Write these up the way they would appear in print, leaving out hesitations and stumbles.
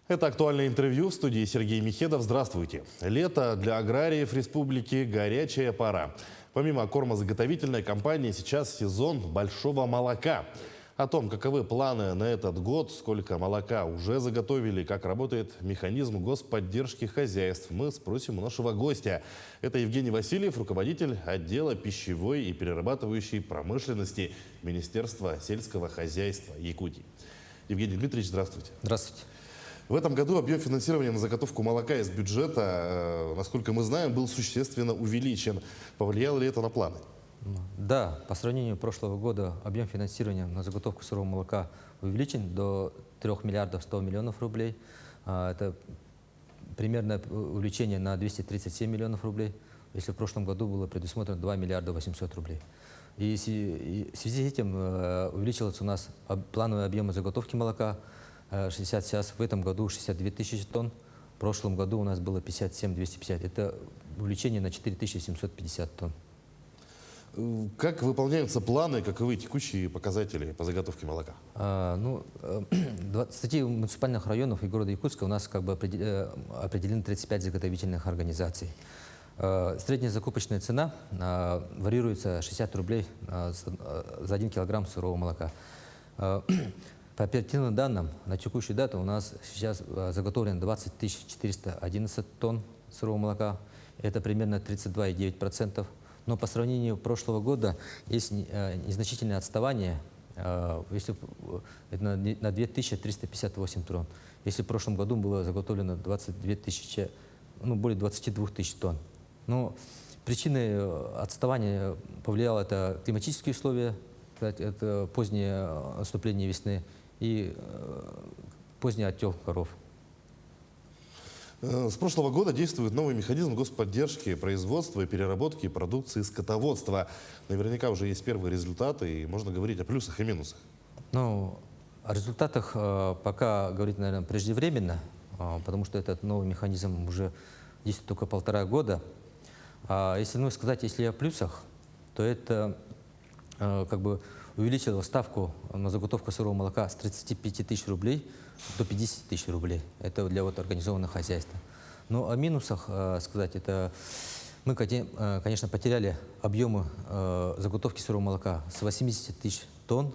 Это актуальное интервью в студии Сергей Михедов. Здравствуйте. Лето для аграриев республики – горячая пора. Помимо кормозаготовительной кампании сейчас сезон большого молока. О том, каковы планы на этот год, сколько молока уже заготовили, как работает механизм господдержки хозяйств, мы спросим у нашего гостя. Это Евгений Васильев, руководитель отдела пищевой и перерабатывающей промышленности Министерства сельского хозяйства Якутии. Евгений Дмитриевич, здравствуйте. Здравствуйте. В этом году объем финансирования на заготовку молока из бюджета, насколько мы знаем, был существенно увеличен. Повлияло ли это на планы? Да, по сравнению прошлого года объем финансирования на заготовку сырого молока увеличен до 3 миллиардов 100 миллионов рублей. Это примерное увеличение на 237 миллионов рублей, если в прошлом году было предусмотрено 2 миллиарда 800 рублей. И в связи с этим увеличились у нас плановые объемы заготовки молока. 60 сейчас, в этом году 62 тысячи тонн, в прошлом году у нас было 57 250. Это увеличение на 4750 тонн. Как выполняются планы, каковы текущие показатели по заготовке молока? В статье муниципальных районов и города Якутска у нас определены 35 заготовительных организаций. Средняя закупочная цена варьируется 60 рублей за 1 килограмм сырого молока. По оперативным данным, на текущую дату у нас сейчас заготовлено 20 411 тонн сырого молока. Это примерно 32,9%. Но по сравнению прошлого года есть незначительное отставание, если на 2358 тонн. Если в прошлом году было заготовлено 22 тысячи, более 22 тысяч тонн. Но причиной отставания повлияло это климатические условия, это позднее наступление весны и поздний оттел коров. С прошлого года действует новый механизм господдержки производства и переработки продукции скотоводства. Наверняка уже есть первые результаты, и можно говорить о плюсах и минусах. О результатах пока говорить, наверное, преждевременно, потому что этот новый механизм уже действует только 1,5 года. Если о плюсах, то это увеличила ставку на заготовку сырого молока с 35 тысяч рублей до 50 тысяч рублей. Это для организованных хозяйств. Но о минусах это мы, конечно, потеряли объемы заготовки сырого молока с 80 тысяч тонн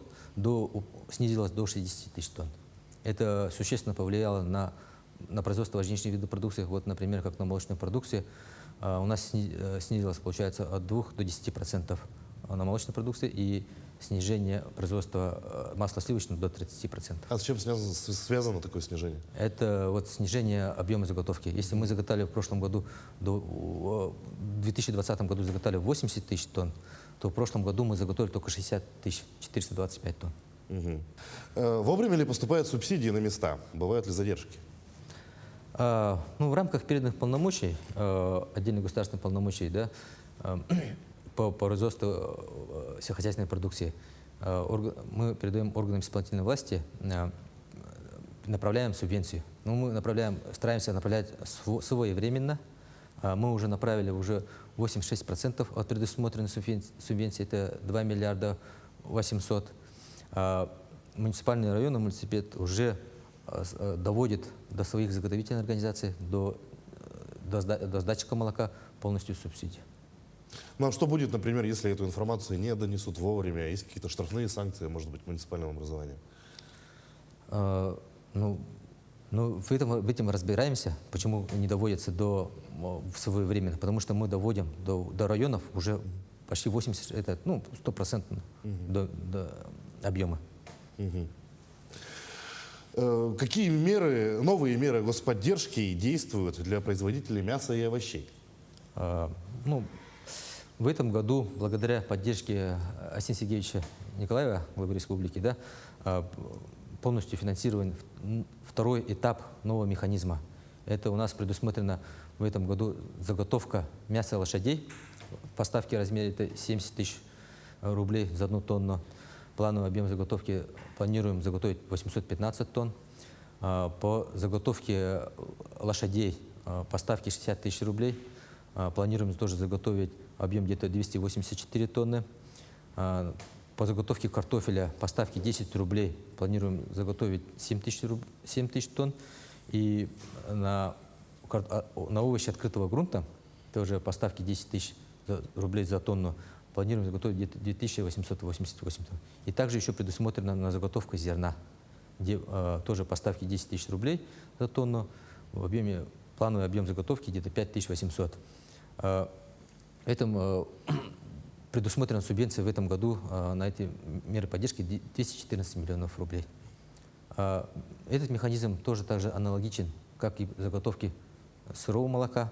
снизилось до 60 тысяч тонн. Это существенно повлияло на производство важнейших видов продукции. Например, как на молочной продукции, у нас снизилось, получается, от 2 до 10% на молочной продукции и снижение производства масла сливочного до 30%. А с чем связано такое снижение? Это снижение объема заготовки. Если мы заготовили в прошлом году, в 2020 году заготовили 80 тысяч тонн, то в прошлом году мы заготовили только 60 425 тонн. Вовремя ли поступают субсидии на места? Бывают ли задержки? В рамках переданных полномочий, отдельных государственных полномочий, по производству сельскохозяйственной продукции, мы передаем органам исполнительной власти, направляем субвенцию. Стараемся направлять своевременно. Мы уже направили 86% от предусмотренной субвенции, это 2 миллиарда 800. Муниципальные районы, муниципалитет уже доводит до своих заготовительных организаций, до сдатчика молока полностью субсидий. А что будет, например, если эту информацию не донесут вовремя? Есть какие-то штрафные санкции, может быть, муниципальным образованием? В этом разбираемся, почему не доводятся своевременно. Потому что мы доводим до районов уже почти 100% до объема. Какие новые меры господдержки действуют для производителей мяса и овощей? В этом году, благодаря поддержке Арсения Сергеевича Николаева, главы республики, полностью финансирован второй этап нового механизма. Это у нас предусмотрено в этом году заготовка мяса лошадей. Поставки в размере 70 тысяч рублей за 1 тонну. Плановый объем заготовки планируем заготовить 815 тонн. По заготовке лошадей поставки 60 тысяч рублей. Планируем тоже заготовить объем где-то 284 тонны. По заготовке картофеля поставки 10 рублей планируем заготовить 7 тысяч тонн. И на овощи открытого грунта тоже поставки 10 тысяч рублей за тонну планируем заготовить где-то 2888 тонн. И также еще предусмотрено на заготовку зерна, где тоже поставки 10 тысяч рублей за тонну, в объеме, плановый объем заготовки где-то 5800. Предусмотрена субвенция в этом году на эти меры поддержки 214 миллионов рублей. Этот механизм тоже также аналогичен, как и заготовки сырого молока.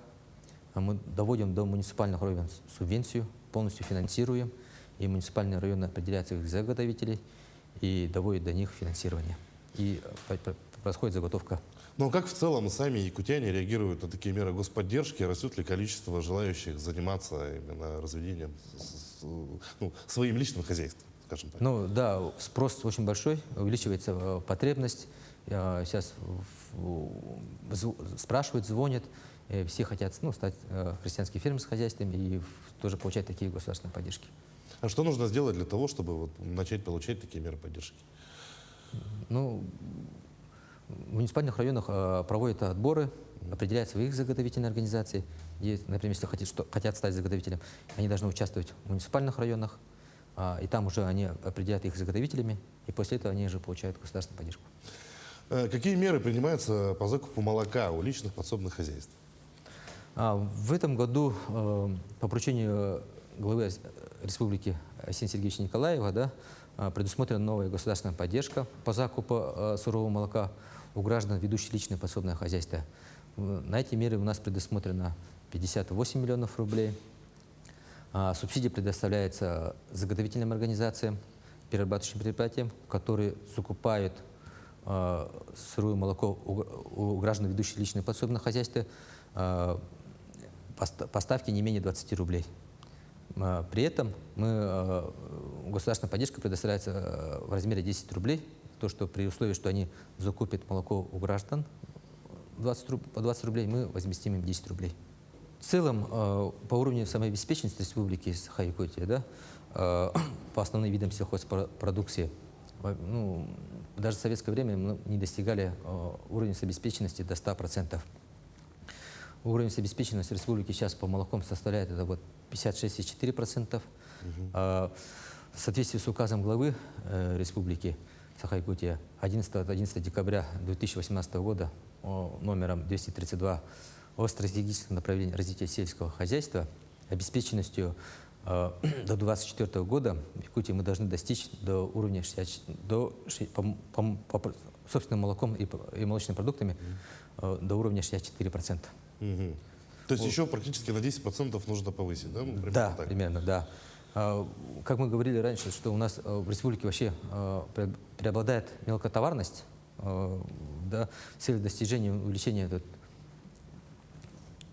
Мы доводим до муниципальных районов субвенцию, полностью финансируем, и муниципальные районы определяют их заготовителей и доводят до них финансирование. И происходит заготовка. Но как в целом сами якутяне реагируют на такие меры господдержки? Растет ли количество желающих заниматься именно разведением своим личным хозяйством, скажем так? Ну да, спрос очень большой, увеличивается потребность. Сейчас спрашивают, звонят, все хотят стать крестьянскими фермерскими хозяйствами и тоже получать такие государственные поддержки. А что нужно сделать для того, чтобы начать получать такие меры поддержки? Ну, в муниципальных районах проводят отборы, определяют своих заготовительных организаций. Например, если хотят стать заготовителем, они должны участвовать в муниципальных районах, и там уже они определяют их заготовителями, и после этого они уже получают государственную поддержку. Какие меры принимаются по закупу молока у личных подсобных хозяйств? В этом году по поручению главы республики Арсения Сергеевича Николаева предусмотрена новая государственная поддержка по закупу сырого молока у граждан, ведущих личное подсобное хозяйство. На эти меры у нас предусмотрено 58 миллионов рублей. Субсидия предоставляется заготовительным организациям, перерабатывающим предприятиям, которые закупают сырое молоко у граждан, ведущих личное подсобное хозяйство, поставки не менее 20 рублей. При этом государственная поддержка предоставляется в размере 10 рублей, то, что при условии, что они закупят молоко у граждан по 20 рублей, мы возместим им 10 рублей. В целом, по уровню самообеспеченности республики Саха-Якутия, по основным видам сельхозпродукции, даже в советское время мы не достигали уровня самообеспеченности до 100%. Уровень обеспеченности республики сейчас по молокам составляет 56,4%. В соответствии с указом главы республики Саха-Якутия 11 декабря 2018 года номером 232 о стратегическом направлении развития сельского хозяйства, обеспеченностью до 2024 года в Якутии мы должны достичь до уровня по собственным молоком и молочными продуктами до уровня 64%. То есть еще практически на 10% нужно повысить, да? Да, примерно, да. Как мы говорили раньше, что у нас в республике вообще преобладает мелкотоварность, в целях достижения увеличения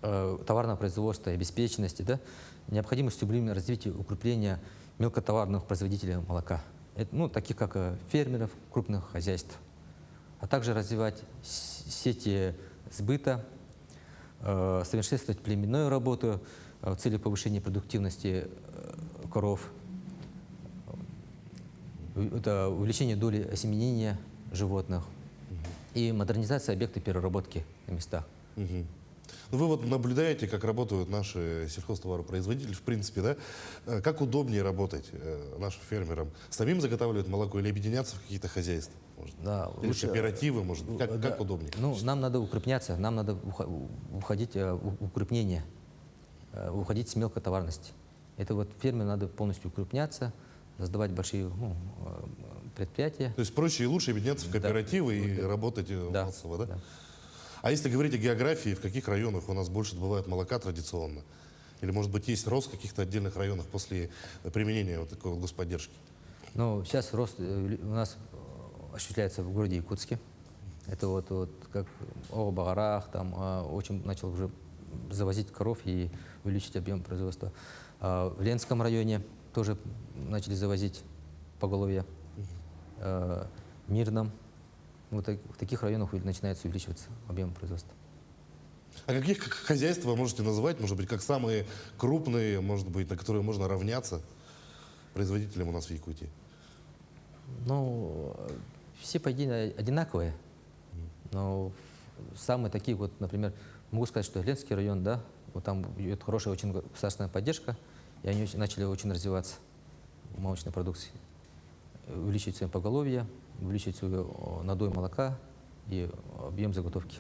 товарного производства и обеспеченности, необходимо стимулировать развитие и укрепление мелкотоварных производителей молока, таких как фермеров, крупных хозяйств, а также развивать сети сбыта, совершенствовать племенную работу в целях повышения продуктивности коров, это увеличение доли осеменения животных и модернизация объектов переработки на местах. Вы наблюдаете, как работают наши сельхозтоваропроизводители, в принципе, да? Как удобнее работать нашим фермерам? Самим заготавливать молоко или объединяться в какие-то хозяйства? Да, или кооперативы, может быть? Как удобнее? Нам надо укрепняться, нам надо уходить в укрепнение, уходить с мелкотоварности. Это ферме надо полностью укрепняться, создавать большие предприятия. То есть проще и лучше объединяться в кооперативы и работать массово, да? А если говорить о географии, в каких районах у нас больше добывают молока традиционно? Или, может быть, есть рост в каких-то отдельных районах после применения такой господдержки? Сейчас рост у нас осуществляется в городе Якутске. Это как в Багарах, там очень начал уже завозить коров и увеличить объем производства. В Ленском районе тоже начали завозить поголовье. В Мирном. В таких районах начинается увеличиваться объем производства. А каких хозяйств вы можете назвать, может быть, как самые крупные, может быть, на которые можно равняться производителям у нас в Якутии? Все, по идее, одинаковые. Но самые такие вот, например, могу сказать, что Ленский район, да, вот там идет хорошая очень государственная поддержка, и они начали очень развиваться в молочной продукции. Увеличивать свое поголовье, увеличивать свой надой молока и объем заготовки.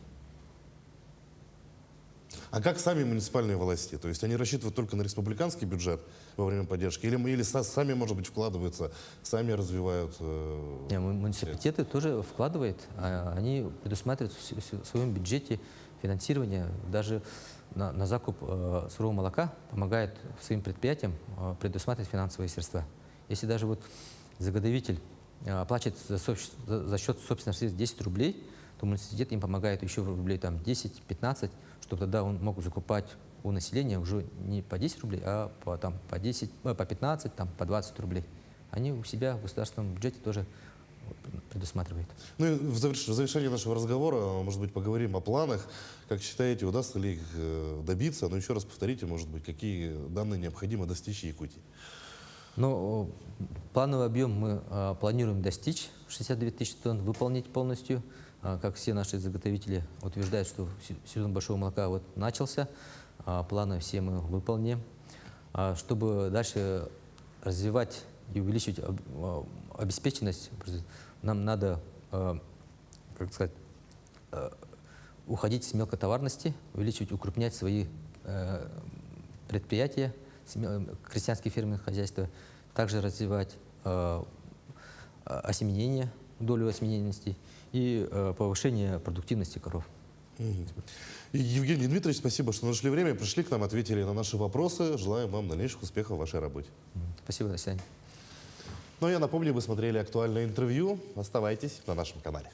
А как сами муниципальные власти? То есть они рассчитывают только на республиканский бюджет во время поддержки? Или сами, может быть, вкладываются, сами развивают? Не, муниципалитеты тоже вкладывают, они предусматривают в своем бюджете финансирование, даже на закуп сырого молока помогают своим предприятиям предусматривать финансовые средства. Если даже вот заготовитель оплачивает за счет собственных средств 10 рублей, то муниципалитет им помогает еще рублей там 10-15, чтобы тогда он мог закупать у населения уже не по 10 рублей, а по 10, по 15, там, по 20 рублей. Они у себя в государственном бюджете тоже предусматривают. Ну и в завершении нашего разговора, может быть, поговорим о планах. Как считаете, удастся ли их добиться? Но еще раз повторите, может быть, какие данные необходимо достичь Якутии? Ну, плановый объем мы планируем достичь 69 тысяч тонн, выполнить полностью. Как все наши заготовители утверждают, что сезон большого молока вот начался, планы все мы выполним. Чтобы дальше развивать и увеличить обеспеченность, нам надо, как сказать, уходить с мелкотоварности, увеличивать, укрупнять свои предприятия, крестьянские фермерные хозяйства, также развивать осеменение, долю осемененности и повышение продуктивности коров. И, Евгений Дмитриевич, спасибо, что нашли время, пришли к нам, ответили на наши вопросы. Желаем вам дальнейших успехов в вашей работе. Спасибо, до свидания. Ну, я напомню, вы смотрели актуальное интервью. Оставайтесь на нашем канале.